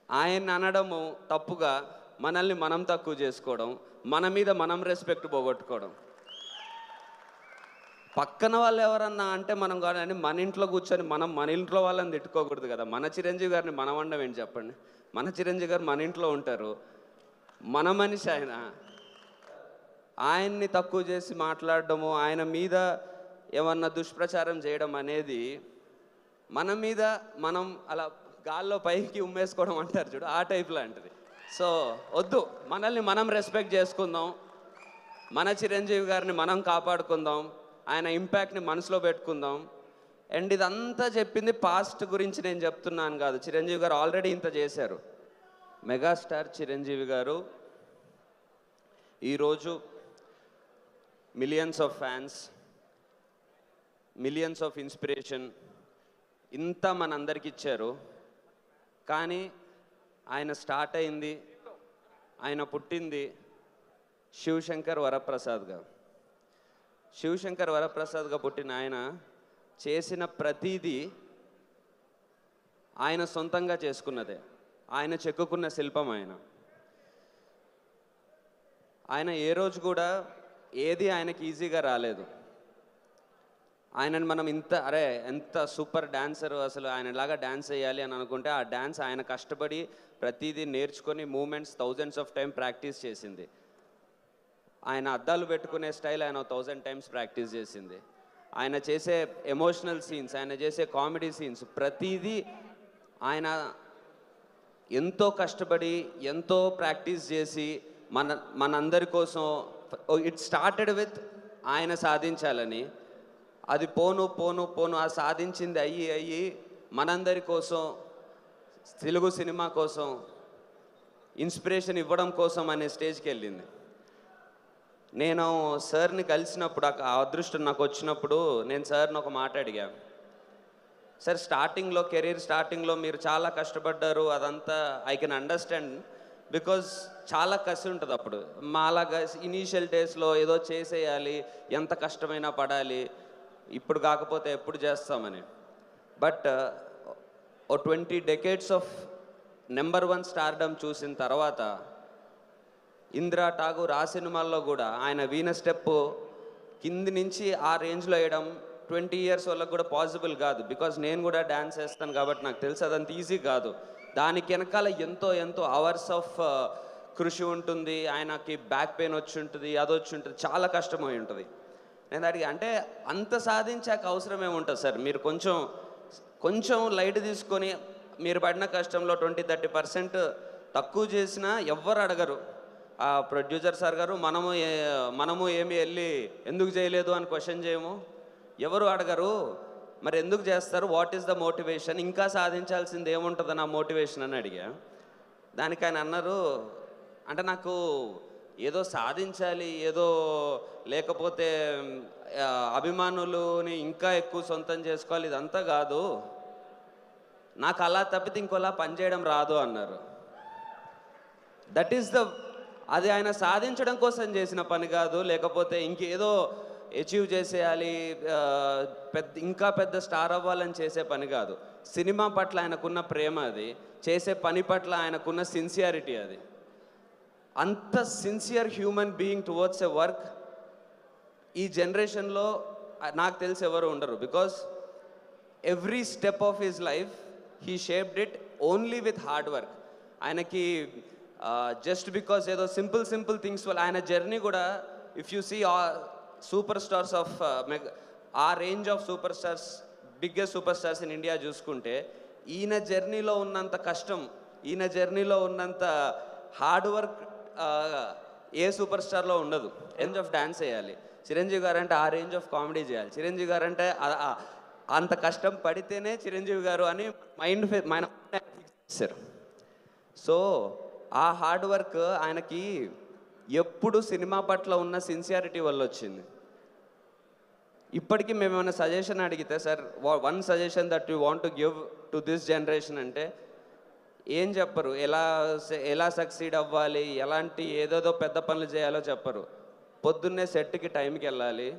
ఆయన్ని అనడము తప్పుగా మనల్ని మనం తక్కువ చేసుకోవడం, మన మీద మనం రెస్పెక్ట్ పోగొట్టుకోవడం. పక్కన వాళ్ళు ఎవరన్నా అంటే మనం కానీ మన ఇంట్లో కూర్చొని మన ఇంట్లో వాళ్ళని తిట్టుకోకూడదు కదా. మన చిరంజీవి గారిని మనం అనడం ఏంటి చెప్పండి. మన చిరంజీవి గారు మన ఇంట్లో ఉంటారు, మన మనిషి ఆయన. ఆయన్ని తక్కువ చేసి మాట్లాడడము, ఆయన మీద ఏమన్నా దుష్ప్రచారం చేయడం అనేది మన మీద మనం అలా గాల్లో పైకి ఉమ్మేసుకోవడం అంటారు చూడు, ఆ టైప్ లాంటిది. సో వద్దు, మనల్ని మనం రెస్పెక్ట్ చేసుకుందాం, మన చిరంజీవి గారిని మనం కాపాడుకుందాం, ఆయన ఇంపాక్ట్ని మనసులో పెట్టుకుందాం. అండ్ ఇదంతా చెప్పింది పాస్ట్ గురించి నేను చెప్తున్నాను కాదు, చిరంజీవి గారు ఆల్రెడీ ఇంత చేశారు. మెగాస్టార్ చిరంజీవి గారు ఈరోజు millions of fans, millions of inspiration ఇంత మనందరికి ఇచ్చారు. కానీ ఆయన స్టార్ట్ అయింది, ఆయన పుట్టింది శివశంకర్ వరప్రసాద్గా. శివశంకర్ వరప్రసాద్గా పుట్టిన ఆయన చేసిన ప్రతిదీ ఆయన సొంతంగా చేసుకున్నదే, ఆయన చెక్కుకున్న శిల్పం. ఆయన ఏ రోజు కూడా ఏది ఆయనకి ఈజీగా రాలేదు. ఆయనని మనం ఎంత సూపర్ డాన్సర్, అసలు ఆయనలాగా డాన్స్ చేయాలి అని అనుకుంటే ఆ డాన్స్ ఆయన కష్టపడి ప్రతిదీ నేర్చుకొని moments thousands of time practice చేసింది. ఆయన అద్దాలు పెట్టుకునే స్టైల్ ఆయన 1000 టైమ్స్ ప్రాక్టీస్ చేసింది. ఆయన చేసే ఎమోషనల్ సీన్స్, ఆయన చేసే కామెడీ సీన్స్ ప్రతిదీ ఆయన ఎంతో కష్టపడి ఎంతో ప్రాక్టీస్ చేసి మనందరి కోసం. ఇట్ స్టార్టెడ్ విత్ ఆయన సాధించాలని, అది పోను పోను పోను ఆ సాధించింది అయ్యి మనందరి కోసం, తెలుగు సినిమా కోసం, ఇన్స్పిరేషన్ ఇవ్వడం కోసం అనే స్టేజ్కి వెళ్ళింది. నేను సార్ని కలిసినప్పుడు, ఆ అదృష్టం నాకు వచ్చినప్పుడు నేను సార్ని ఒక మాట అడిగాను. సార్, స్టార్టింగ్లో కెరీర్ స్టార్టింగ్లో మీరు చాలా కష్టపడ్డారు, అదంతా ఐ కెన్ అండర్స్టాండ్, బికాజ్ చాలా కసి ఉంటుంది అప్పుడు. మాలాగా ఇనీషియల్ డేస్లో ఏదో చేసేయాలి, ఎంత కష్టమైనా పడాలి, ఇప్పుడు కాకపోతే ఎప్పుడు చేస్తామని. But 20 decades of number 1 stardom చూసిన తర్వాత ఇందిరా ఠాగూర్ ఆ సినిమాల్లో కూడా ఆయన వీణ స్టెప్ కింది నుంచి ఆ రేంజ్లో వేయడం 20 ఇయర్స్ వాళ్ళకు కూడా పాసిబుల్ కాదు. బికాజ్ నేను కూడా డ్యాన్స్ వేస్తాను కాబట్టి నాకు తెలుసు అదంత ఈజీ కాదు. దానికి వెనకాల ఎంతో అవర్స్ ఆఫ్ కృషి ఉంటుంది. ఆయనకి బ్యాక్ పెయిన్ వచ్చి ఉంటుంది, అది వచ్చి ఉంటుంది, చాలా కష్టమై ఉంటుంది. నేను అడిగి అంటే అంత సాధించాక అవసరం ఏముంటుంది సార్, మీరు కొంచెం లైట్ తీసుకొని మీరు పడిన కష్టంలో 20-30% తక్కువ చేసినా ఎవ్వరు అడగరు. ఆ ప్రొడ్యూసర్ సార్ గారు మనము ఏమి వెళ్ళి ఎందుకు చేయలేదు అని క్వశ్చన్ చేయము, ఎవరు అడగరు. మరి ఎందుకు చేస్తారు, వాట్ ఈస్ ద మోటివేషన్, ఇంకా సాధించాల్సింది ఏముంటుంది నా మోటివేషన్ అని అడిగా. దానికి ఆయన అన్నారు, అంటే నాకు ఏదో సాధించాలి, ఏదో లేకపోతే అభిమానులని ఇంకా ఎక్కువ సొంతం చేసుకోవాలి, ఇదంతా కాదు, నాకు అలా తప్పితే ఇంకోలా పనిచేయడం రాదు అన్నారు. దట్ ఈస్ అది ఆయన సాధించడం కోసం చేసిన పని కాదు, లేకపోతే ఇంకేదో అచీవ్ చేసేయాలి, ఇంకా పెద్ద స్టార్ అవ్వాలని చేసే పని కాదు. సినిమా పట్ల ఆయనకున్న ప్రేమ, అది చేసే పని పట్ల ఆయనకున్న సిన్సియారిటీ, అది అంత sincere human being towards a work ఈ జనరేషన్లో నాకు తెలిసి ఎవరు ఉండరు. Because every step of his life he shaped it only with hard work. ఆయనకి జస్ట్ బికాస్ ఏదో సింపుల్ థింగ్స్ వల్ల ఆయన జర్నీ కూడా, if you see superstars of ఆ range of superstars, biggest superstars in India చూసుకుంటే, ఈయన జర్నీలో ఉన్నంత కష్టం, ఈయన జర్నీలో ఉన్నంత హార్డ్ వర్క్ ఏ సూపర్ స్టార్లో ఉండదు. రేంజ్ ఆఫ్ డ్యాన్స్ చేయాలి చిరంజీవి గారు అంటే, ఆ రేంజ్ ఆఫ్ కామెడీ చేయాలి చిరంజీవి గారు అంటే, అంత కష్టం పడితేనే చిరంజీవి గారు అని మన చేశారు. సో ఆ హార్డ్ వర్క్ ఆయనకి ఎప్పుడు సినిమా పట్ల ఉన్న సిన్సియారిటీ వల్ల వచ్చింది. ఇప్పటికీ మేము ఏమైనా సజెషన్ అడిగితే, sir one suggestion that you want to give to this generation అంటే ఏం చెప్పరు. ఎలా సక్సీడ్ అవ్వాలి, ఎలాంటి ఏదేదో పెద్ద పనులు చేయాలో చెప్పరు. పొద్దున్నే సెట్కి టైంకి వెళ్ళాలి,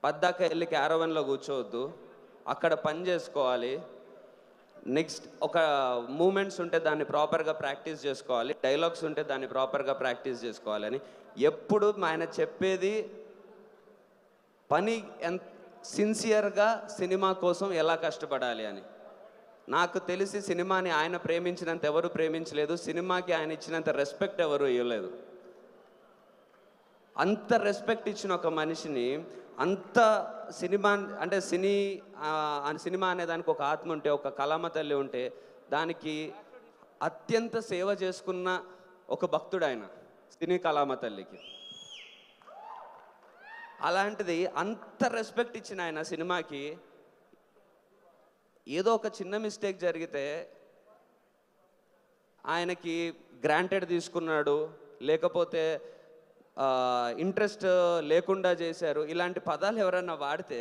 పద్దాక వెళ్ళి క్యారవన్లో కూర్చోవద్దు, అక్కడ పని చేసుకోవాలి, నెక్స్ట్ ఒక మూమెంట్స్ ఉంటే దాన్ని ప్రాపర్గా ప్రాక్టీస్ చేసుకోవాలి, డైలాగ్స్ ఉంటే దాన్ని ప్రాపర్గా ప్రాక్టీస్ చేసుకోవాలని ఎప్పుడు ఆయన చెప్పేది పని ఎంత సిన్సియర్గా సినిమా కోసం ఎలా కష్టపడాలి అని. నాకు తెలిసి సినిమాని ఆయన ప్రేమించినంత ఎవరు ప్రేమించలేదు, సినిమాకి ఆయన ఇచ్చినంత రెస్పెక్ట్ ఎవరు ఇవ్వలేదు. అంత రెస్పెక్ట్ ఇచ్చిన ఒక మనిషిని, అంత సినిమా అంటే సినిమా అనే దానికి ఒక ఆత్మ ఉంటే, ఒక కళామ తల్లి ఉంటే, దానికి అత్యంత సేవ చేసుకున్న ఒక భక్తుడు ఆయన, సినీ కళామ తల్లికి. అలాంటిది అంత రెస్పెక్ట్ ఇచ్చిన ఆయన సినిమాకి ఏదో ఒక చిన్న మిస్టేక్ జరిగితే ఆయనకి గ్రాంటెడ్ తీసుకున్నాడు, లేకపోతే ఇంట్రెస్ట్ లేకుండా చేశారు, ఇలాంటి పదాలు ఎవరైనా వాడితే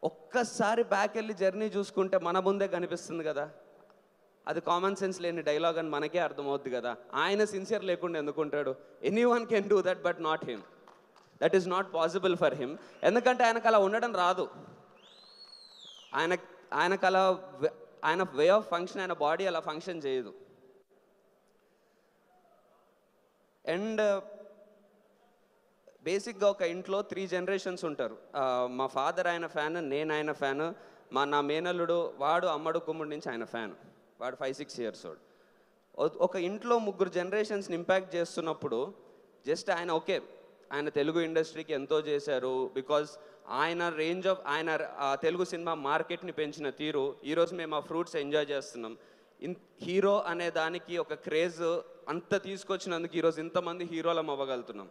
ఒక్కసారి బ్యాక్ వెళ్ళి జర్నీ చూసుకుంటే మన ముందే కనిపిస్తుంది కదా, అది కామన్ సెన్స్ లేని డైలాగ్ అని మనకే అర్థమవుద్ది కదా. ఆయన సిన్సియర్ లేకుండా ఎందుకుంటాడు? Anyone can do that but not him. That is not possible for him. ఎందుకంటే ఆయనకు అలా ఉండడం రాదు. ఆయనకు అలా ఆయన వే ఆఫ్ ఫంక్షన్, ఆయన బాడీ అలా ఫంక్షన్ చేయదు. అండ్ బేసిక్గా ఒక ఇంట్లో 3 జనరేషన్స్ ఉంటారు. మా ఫాదర్ ఆయన ఫ్యాన్, నేను ఆయన ఫ్యాన్, నా మేనల్లుడు వాడు అమ్మడు కుమ్ముడి నుంచి ఆయన ఫ్యాన్, వాడు 5-6 years old. ఒక ఇంట్లో 3 జనరేషన్స్ని ఇంపాక్ట్ చేస్తున్నప్పుడు జస్ట్ ఆయన తెలుగు ఇండస్ట్రీకి ఎంతో చేశారు, బికాజ్ ఆయన రేంజ్ ఆఫ్ ఆయన తెలుగు సినిమా మార్కెట్ని పెంచిన తీరు, ఈరోజు మేము ఆ ఫ్రూట్స్ ఎంజాయ్ చేస్తున్నాం. హీరో అనే దానికి ఒక క్రేజ్ అంత తీసుకొచ్చినందుకు ఈరోజు ఇంతమంది హీరోలం అవ్వగలుగుతున్నాం.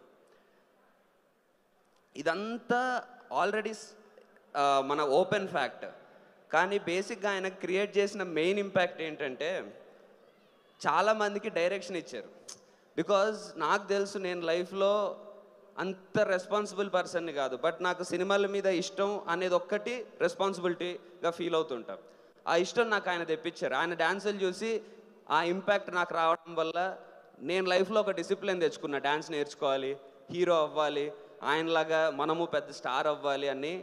ఇదంతా ఆల్రెడీ మన ఓపెన్ ఫ్యాక్ట్. కానీ బేసిక్గా ఆయన క్రియేట్ చేసిన మెయిన్ ఇంపాక్ట్ ఏంటంటే చాలామందికి డైరెక్షన్ ఇచ్చారు. బికాజ్ నాకు తెలుసు, నేను లైఫ్లో అంత రెస్పాన్సిబుల్ పర్సన్ని కాదు, బట్ నాకు సినిమాల మీద ఇష్టం అనేది ఒక్కటి రెస్పాన్సిబిలిటీగా ఫీల్ అవుతుంటాం. ఆ ఇష్టం నాకు ఆయన తెప్పించారు. ఆయన డ్యాన్సులు చూసి ఆ ఇంపాక్ట్ నాకు రావడం వల్ల నేను లైఫ్లో ఒక డిసిప్లిన్ తెచ్చుకున్నా, డ్యాన్స్ నేర్చుకోవాలి, హీరో అవ్వాలి, ఆయనలాగా మనము పెద్ద స్టార్ అవ్వాలి అని.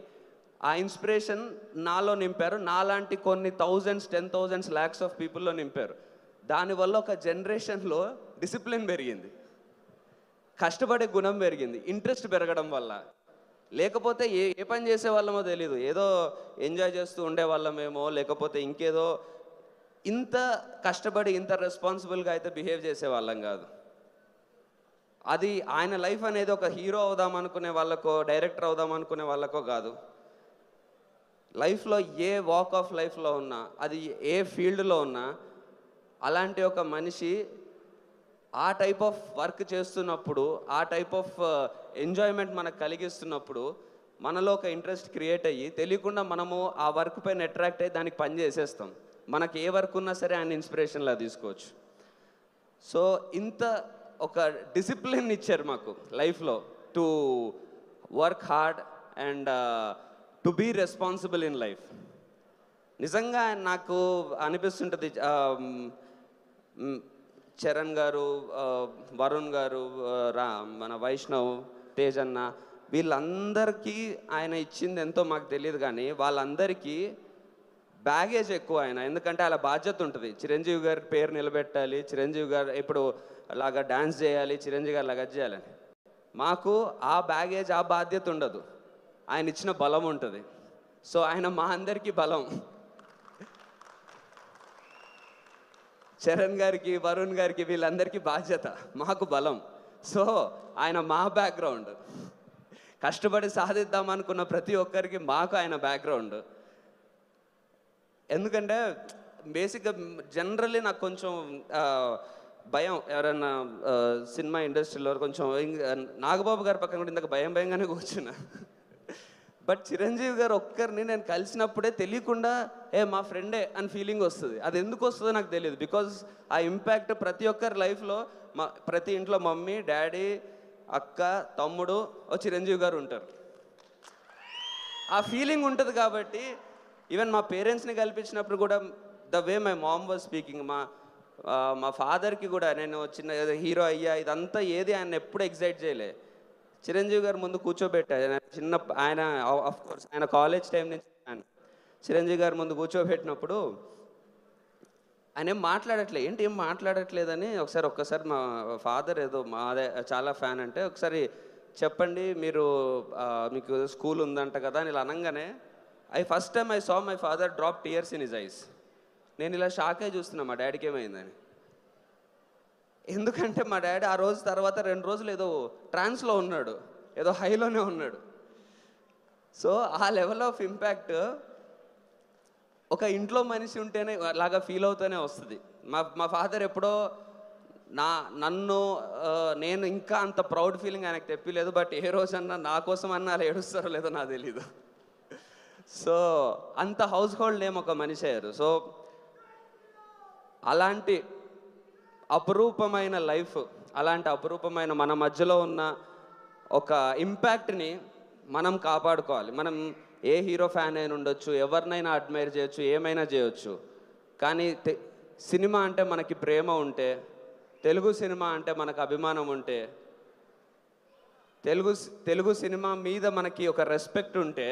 ఆ ఇన్స్పిరేషన్ నాలో నింపారు. నాలాంటి కొన్ని థౌజండ్స్, 10,000s, lakhs ఆఫ్ పీపుల్లో నింపారు. దానివల్ల ఒక జనరేషన్లో డిసిప్లిన్ పెరిగింది, కష్టపడే గుణం పెరిగింది, ఇంట్రెస్ట్ పెరగడం వల్ల. లేకపోతే ఏ పని చేసేవాళ్ళమో తెలీదు, ఏదో ఎంజాయ్ చేస్తూ ఉండేవాళ్ళమేమో, లేకపోతే ఇంకేదో ఇంత కష్టపడి ఇంత రెస్పాన్సిబుల్గా అయితే బిహేవ్ చేసేవాళ్ళం కాదు. అది ఆయన లైఫ్ అనేది ఒక హీరో అవుదాం అనుకునే వాళ్ళకో, డైరెక్టర్ అవుదాం అనుకునే వాళ్ళకో కాదు. లైఫ్లో ఏ వాక్ ఆఫ్ లైఫ్లో ఉన్నా, అది ఏ ఫీల్డ్లో ఉన్నా, అలాంటి ఒక మనిషి ఆ టైప్ ఆఫ్ వర్క్ చేస్తున్నప్పుడు, ఆ టైప్ ఆఫ్ ఎంజాయ్మెంట్ మనకు కలిగిస్తున్నప్పుడు మనలో ఒక ఇంట్రెస్ట్ క్రియేట్ అయ్యి తెలియకుండా మనము ఆ వర్క్ పైన అట్రాక్ట్ అయ్యి దానికి పని చేసేస్తాం. మనకి ఏ వర్క్ ఉన్నా సరే ఆయన ఇన్స్పిరేషన్లా తీసుకోవచ్చు. సో ఇంత ఒక డిసిప్లిన్ ఇచ్చారు మాకు లైఫ్లో, to work hard and to be responsible in life. నిజంగా నాకు అనిపిస్తుంటుంది, చరణ్ గారు, వరుణ్ గారు, మన వైష్ణవ్, తేజ్ అన్న, వీళ్ళందరికీ ఆయన ఇచ్చింది ఎంతో మాకు తెలియదు, కానీ వాళ్ళందరికీ బ్యాగేజ్ ఎక్కువ ఆయన. ఎందుకంటే అలా బాధ్యత ఉంటుంది, చిరంజీవి గారి పేరు నిలబెట్టాలి, చిరంజీవి గారు ఇప్పుడు అలాగా డ్యాన్స్ చేయాలి, చిరంజీవి గారు అలాగా చేయాలని. మాకు ఆ బ్యాగేజ్, ఆ బాధ్యత ఉండదు, ఆయన ఇచ్చిన బలం ఉంటుంది. సో ఆయన మా అందరికీ బలం. చరణ్ గారికి, వరుణ్ గారికి, వీళ్ళందరికీ బాధ్యత, మాకు బలం. సో ఆయన మా బ్యాక్గ్రౌండ్, కష్టపడి సాధిద్దాం అనుకున్న ప్రతి ఒక్కరికి మాకు ఆయన బ్యాక్గ్రౌండ్. ఎందుకంటే బేసిక్గా జనరల్లీ నాకు కొంచెం భయం, ఎవరైనా సినిమా ఇండస్ట్రీలో కొంచెం నాగబాబు గారి పక్కన కూడా ఇందాక భయంగానే కూర్చున్నా. బట్ చిరంజీవి గారు ఒక్కరిని నేను కలిసినప్పుడే తెలియకుండా మా ఫ్రెండే అని ఫీలింగ్ వస్తుంది. అది ఎందుకు వస్తుందో నాకు తెలియదు. బికాజ్ ఆ ఇంపాక్ట్ ప్రతి ఒక్కరి లైఫ్లో, ప్రతి ఇంట్లో మమ్మీ, డాడీ, అక్క, తమ్ముడు, చిరంజీవి గారు ఉంటారు. ఆ ఫీలింగ్ ఉంటుంది కాబట్టి ఈవెన్ మా పేరెంట్స్ని కల్పించినప్పుడు కూడా the way my mom was speaking, మా ఫాదర్కి కూడా నేను చిన్న హీరో అయ్యా ఇదంతా ఏది ఆయన ఎప్పుడు ఎగ్జైట్ చేయలే. చిరంజీవి గారు ముందు కూర్చోబెట్టారు, ఆయన ఆఫ్ కోర్స్ ఆయన కాలేజ్ టైం నుంచి చిరంజీవి గారు ముందు కూర్చోబెట్టినప్పుడు ఆయన ఏం మాట్లాడట్లే, ఏంటి ఏం మాట్లాడట్లేదని ఒక్కసారి మా ఫాదర్ ఏదో అదే చాలా ఫ్యాన్ అంటే, ఒకసారి చెప్పండి మీరు మీకు స్కూల్ ఉందంట కదా అని ఇలా అనగానే first time I saw my father drop tears in his eyes. నేను ఇలా షాక్ అయి చూస్తున్నా మా డాడీకి ఏమైందని. ఎందుకంటే మా డాడీ ఆ రోజు తర్వాత 2 రోజులు ఏదో ట్రాన్స్లో ఉన్నాడు, ఏదో హైలోనే ఉన్నాడు. సో ఆ లెవెల్ ఆఫ్ ఇంపాక్ట్ ఒక ఇంట్లో మనిషి ఉంటేనే అలాగా ఫీల్ అవుతూనే వస్తుంది. మా ఫాదర్ ఎప్పుడో నన్ను నేను ఇంకా అంత ప్రౌడ్ ఫీలింగ్ ఆయనకు తెప్పిలేదు. బట్ ఏ రోజన్నా నా కోసం అన్నా అలా ఏడుస్తారో లేదో నాకు తెలీదు. సో అంత హౌస్ హోల్డ్ నేమ్ ఒక మనిషి అయ్యారు. సో అలాంటి అపురూపమైన లైఫ్, అలాంటి అపురూపమైన మన మధ్యలో ఉన్న ఒక ఇంపాక్ట్ని మనం కాపాడుకోవాలి. మనం ఏ హీరో ఫ్యాన్ అయినా ఉండొచ్చు, ఎవరినైనా అడ్మైర్ చేయొచ్చు, ఏమైనా చేయొచ్చు. కానీ సినిమా అంటే మనకి ప్రేమ ఉంటే, తెలుగు సినిమా అంటే మనకు అభిమానం ఉంటే, తెలుగు సినిమా మీద మనకి ఒక రెస్పెక్ట్ ఉంటే